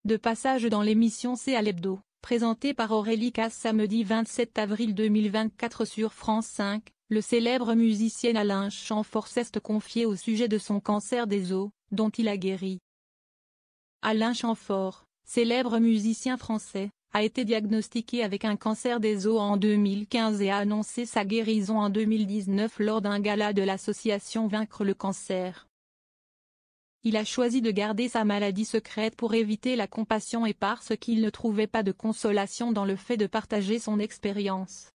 De passage dans l'émission C'est à l'hebdo, présentée par Aurélie Casse samedi 27 avril 2024 sur France 5, le célèbre musicien Alain Chamfort s'est confié au sujet de son cancer des os, dont il a guéri. Alain Chamfort, célèbre musicien français, a été diagnostiqué avec un cancer des os en 2015 et a annoncé sa guérison en 2019 lors d'un gala de l'association Vaincre le cancer. Il a choisi de garder sa maladie secrète pour éviter la compassion et parce qu'il ne trouvait pas de consolation dans le fait de partager son expérience.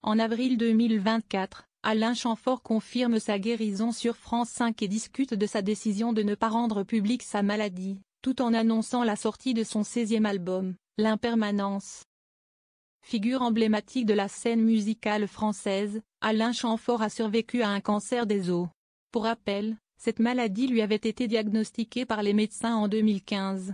En avril 2024, Alain Chamfort confirme sa guérison sur France 5 et discute de sa décision de ne pas rendre publique sa maladie, tout en annonçant la sortie de son 16e album, L'Impermanence. Figure emblématique de la scène musicale française, Alain Chamfort a survécu à un cancer des os. Pour rappel, cette maladie lui avait été diagnostiquée par les médecins en 2015.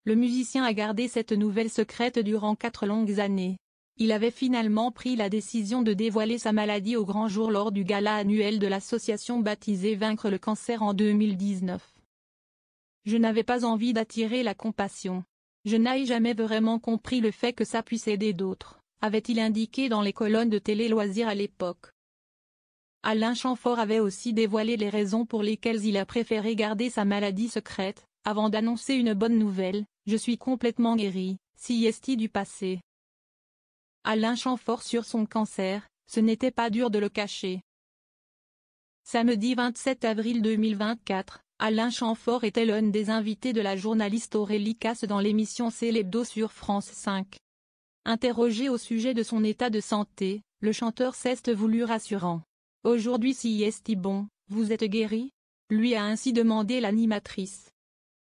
Le musicien a gardé cette nouvelle secrète durant 4 longues années. Il avait finalement pris la décision de dévoiler sa maladie au grand jour lors du gala annuel de l'association baptisée Vaincre le cancer en 2019. Je n'avais pas envie d'attirer la compassion. Je n'ai jamais vraiment compris le fait que ça puisse aider d'autres, avait-il indiqué dans les colonnes de Télé Loisirs à l'époque. Alain Chamfort avait aussi dévoilé les raisons pour lesquelles il a préféré garder sa maladie secrète, avant d'annoncer une bonne nouvelle: je suis complètement guéri, siesti du passé. Alain Chamfort sur son cancer, ce n'était pas dur de le cacher. Samedi 27 avril 2024, Alain Chamfort était l'un des invités de la journaliste Aurélie Casse dans l'émission C'est l'hebdo sur France 5. Interrogé au sujet de son état de santé, le chanteur s'est voulu rassurant. « Aujourd'hui si est bon, vous êtes guéri ?» lui a ainsi demandé l'animatrice.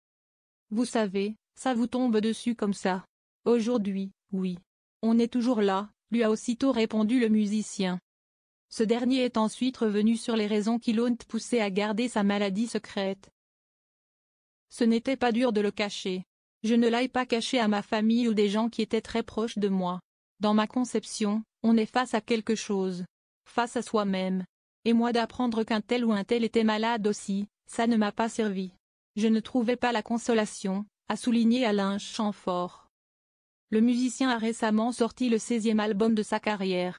« Vous savez, ça vous tombe dessus comme ça. Aujourd'hui, oui. On est toujours là », lui a aussitôt répondu le musicien. Ce dernier est ensuite revenu sur les raisons qui l'ont poussé à garder sa maladie secrète. « Ce n'était pas dur de le cacher. Je ne l'ai pas caché à ma famille ou des gens qui étaient très proches de moi. Dans ma conception, on est face à quelque chose. Face à soi-même. Et moi d'apprendre qu'un tel ou un tel était malade aussi, ça ne m'a pas servi. Je ne trouvais pas la consolation », a souligné Alain Chamfort. Le musicien a récemment sorti le 16e album de sa carrière.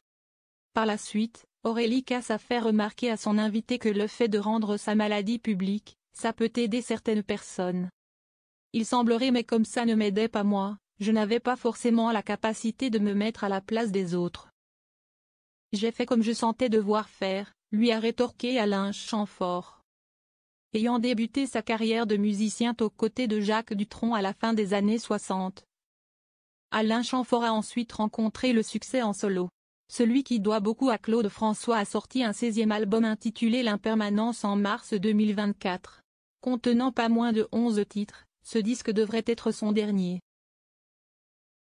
Par la suite, Aurélie Casse a fait remarquer à son invité que le fait de rendre sa maladie publique, ça peut aider certaines personnes. Il semblerait mais comme ça ne m'aidait pas moi, je n'avais pas forcément la capacité de me mettre à la place des autres. J'ai fait comme je sentais devoir faire, lui a rétorqué Alain Chamfort. Ayant débuté sa carrière de musicien aux côtés de Jacques Dutronc à la fin des années 60, Alain Chamfort a ensuite rencontré le succès en solo. Celui qui doit beaucoup à Claude François a sorti un 16e album intitulé L'Impermanence en mars 2024. Contenant pas moins de 11 titres, ce disque devrait être son dernier.